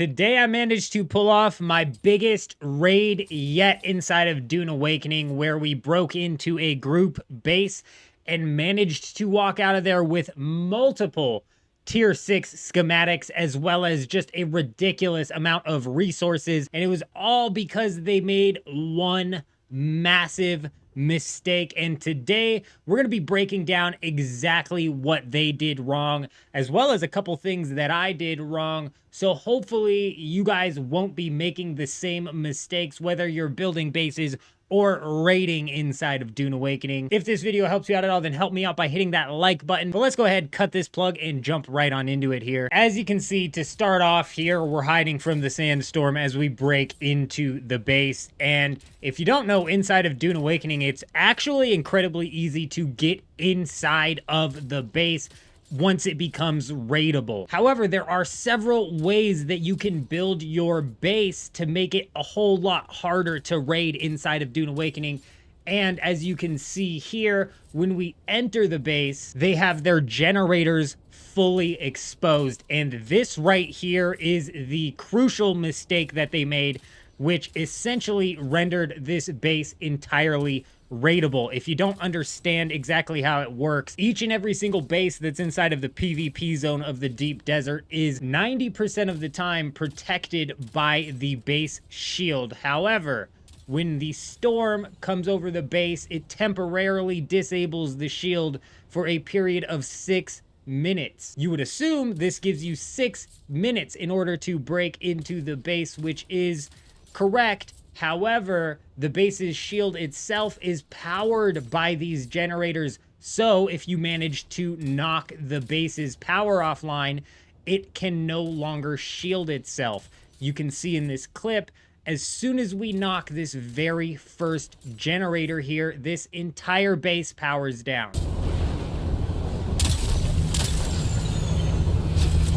Today I managed to pull off my biggest raid yet inside of Dune Awakening, where we broke into a group base and managed to walk out of there with multiple tier 6 schematics, as well as just a ridiculous amount of resources. And it was all because they made one massive mistake. And today we're going to be breaking down exactly what they did wrong, as well as a couple things that I did wrong. So hopefully you guys won't be making the same mistakes, whether you're building bases or raiding inside of Dune Awakening. If this video helps you out at all, then help me out by hitting that like button. But let's go ahead, cut this plug, and jump right on into it here. As you can see, to start off here, we're hiding from the sandstorm as we break into the base. And if you don't know, inside of Dune Awakening, it's actually incredibly easy to get inside of the base once it becomes raidable. However, there are several ways that you can build your base to make it a whole lot harder to raid inside of Dune Awakening. And as you can see here, when we enter the base, they have their generators fully exposed. And this right here is the crucial mistake that they made, which essentially rendered this base entirely raidable. If you don't understand exactly how it works, each and every single base that's inside of the PvP zone of the deep desert is 90% of the time protected by the base shield. However, when the storm comes over the base, it temporarily disables the shield for a period of 6 minutes. You would assume this gives you 6 minutes in order to break into the base, which is correct. However, the base's shield itself is powered by these generators. So if you manage to knock the base's power offline, it can no longer shield itself. You can see in this clip, as soon as we knock this very first generator here, this entire base powers down.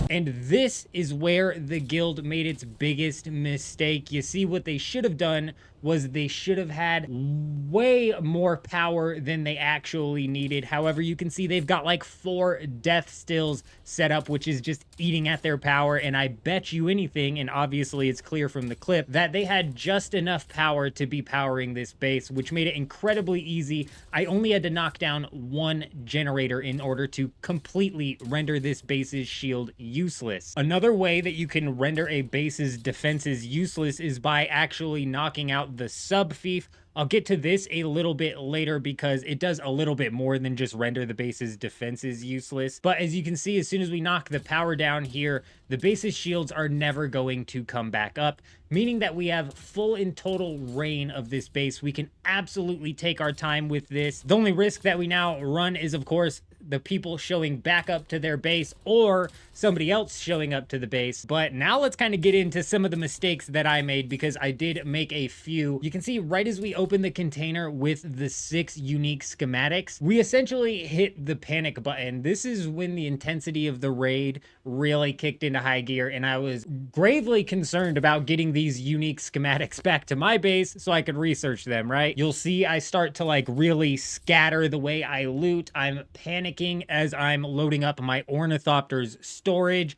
And this is where the guild made its biggest mistake. You see, what they should have done was they should have had way more power than they actually needed. However, you can see they've got like 4 death stills set up, which is just eating at their power. And I bet you anything, and obviously it's clear from the clip, that they had just enough power to be powering this base, which made it incredibly easy. I only had to knock down 1 generator in order to completely render this base's shield useless. Another way that you can render a base's defenses useless is by actually knocking out the sub-fief. I'll get to this a little bit later because it does a little bit more than just render the base's defenses useless. But as you can see, as soon as we knock the power down here, the base's shields are never going to come back up, meaning that we have full and total reign of this base. We can absolutely take our time with this. The only risk that we now run is, of course, the people showing back up to their base or somebody else showing up to the base. But now let's kind of get into some of the mistakes that I made, because I did make a few. You can see right as we open the container with the 6 unique schematics, we essentially hit the panic button. This is when the intensity of the raid really kicked into high gear, and I was gravely concerned about getting these unique schematics back to my base so I could research them, right? You'll see I start to like really scatter the way I loot. I'm panicking as I'm loading up my ornithopter's storage.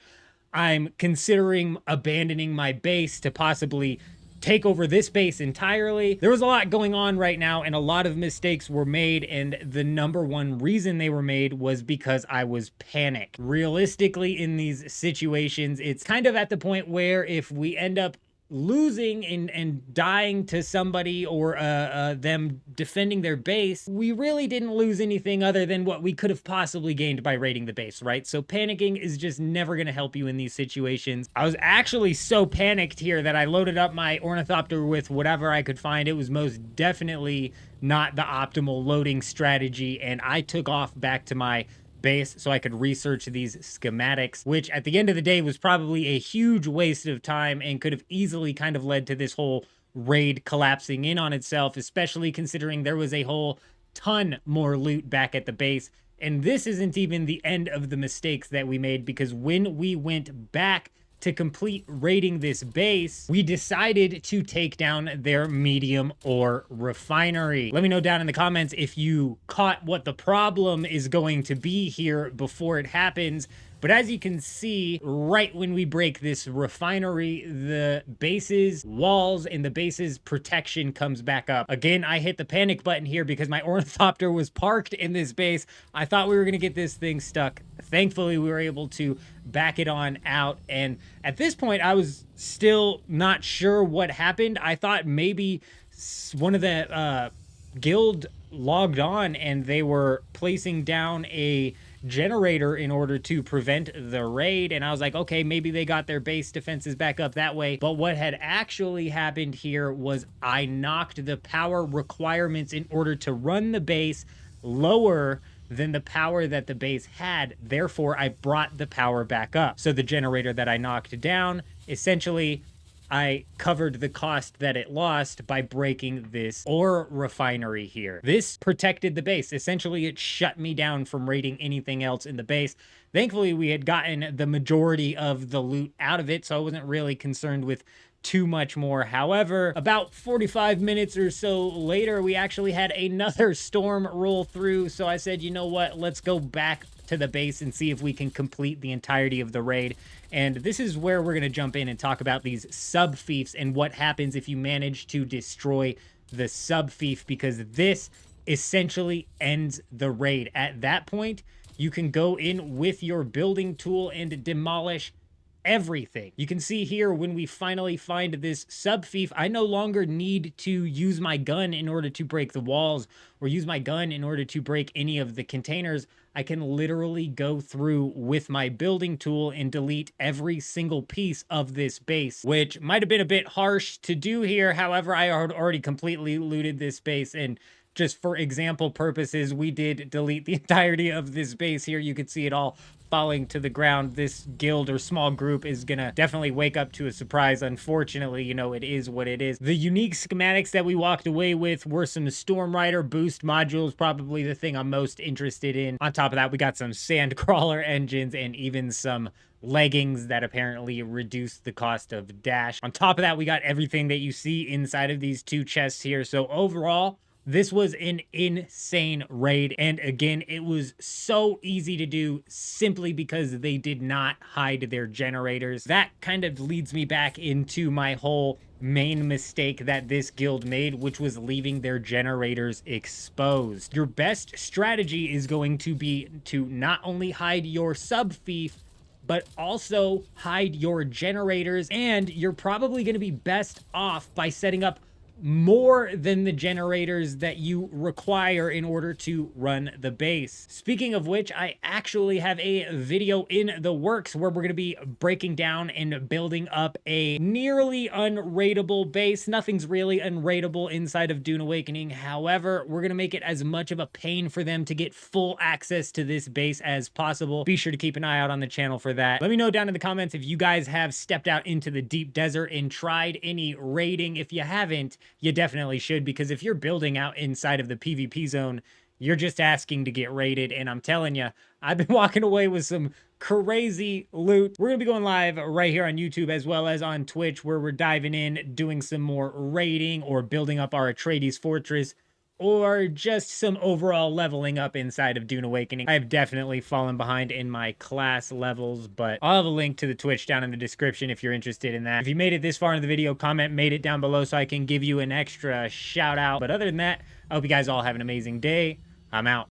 I'm considering abandoning my base to possibly take over this base entirely. There was a lot going on right now, and a lot of mistakes were made, and the number one reason they were made was because I was panicked. Realistically, in these situations, it's kind of at the point where if we end up losing and dying to somebody, or them defending their base, we really didn't lose anything other than what we could have possibly gained by raiding the base, right? So panicking is just never going to help you in these situations. I was actually so panicked here that I loaded up my ornithopter with whatever I could find. It was most definitely not the optimal loading strategy, and I took off back to my base so I could research these schematics, which at the end of the day was probably a huge waste of time and could have easily kind of led to this whole raid collapsing in on itself, especially considering there was a whole ton more loot back at the base. And this isn't even the end of the mistakes that we made, because when we went back to complete raiding this base, we decided to take down their medium ore refinery. Let me know down in the comments if you caught what the problem is going to be here before it happens. But as you can see, right when we break this refinery, the base's walls and the base's protection comes back up. Again, I hit the panic button here because my ornithopter was parked in this base. I thought we were gonna get this thing stuck. Thankfully, we were able to back it on out. And at this point, I was still not sure what happened. I thought maybe one of the guild logged on and they were placing down a generator in order to prevent the raid, and I was like, okay, maybe they got their base defenses back up that way. But what had actually happened here was I knocked the power requirements in order to run the base lower than the power that the base had. Therefore, I brought the power back up. So the generator that I knocked down, essentially I covered the cost that it lost by breaking this ore refinery here. This protected the base. Essentially, it shut me down from raiding anything else in the base. Thankfully, we had gotten the majority of the loot out of it, so I wasn't really concerned with too much more. However, about 45 minutes or so later, we actually had another storm roll through. So I said, you know what, let's go back to the base and see if we can complete the entirety of the raid. And this is where we're going to jump in and talk about these sub-fiefs and what happens if you manage to destroy the sub-fief, because this essentially ends the raid. At that point, you can go in with your building tool and demolish everything. You can see here when we finally find this sub-fief, I no longer need to use my gun in order to break the walls or use my gun in order to break any of the containers. I can literally go through with my building tool and delete every single piece of this base, which might have been a bit harsh to do here. However, I had already completely looted this base, and just for example purposes, we did delete the entirety of this base here. You could see it all falling to the ground. This guild or small group is gonna definitely wake up to a surprise. Unfortunately, you know, it is what it is. The unique schematics that we walked away with were some Storm Rider boost modules, probably the thing I'm most interested in. On top of that, we got some Sandcrawler engines and even some leggings that apparently reduce the cost of dash. On top of that, we got everything that you see inside of these two chests here. So overall, this was an insane raid, and again, it was so easy to do simply because they did not hide their generators. That kind of leads me back into my whole main mistake that this guild made, which was leaving their generators exposed. Your best strategy is going to be to not only hide your sub-fief, but also hide your generators, and you're probably going to be best off by setting up more than the generators that you require in order to run the base. Speaking of which, I actually have a video in the works where we're going to be breaking down and building up a nearly unraidable base. Nothing's really unraidable inside of Dune Awakening. However, we're going to make it as much of a pain for them to get full access to this base as possible. Be sure to keep an eye out on the channel for that. Let me know down in the comments if you guys have stepped out into the deep desert and tried any raiding. If you haven't, you definitely should, because if you're building out inside of the PvP zone, you're just asking to get raided. And I'm telling you, I've been walking away with some crazy loot. We're gonna be going live right here on YouTube as well as on Twitch, where we're diving in, doing some more raiding or building up our Atreides fortress, or just some overall leveling up inside of Dune Awakening. I've definitely fallen behind in my class levels, but I'll have a link to the Twitch down in the description if you're interested in that. If you made it this far in the video, comment made it down below so I can give you an extra shout out. But other than that, I hope you guys all have an amazing day. I'm out.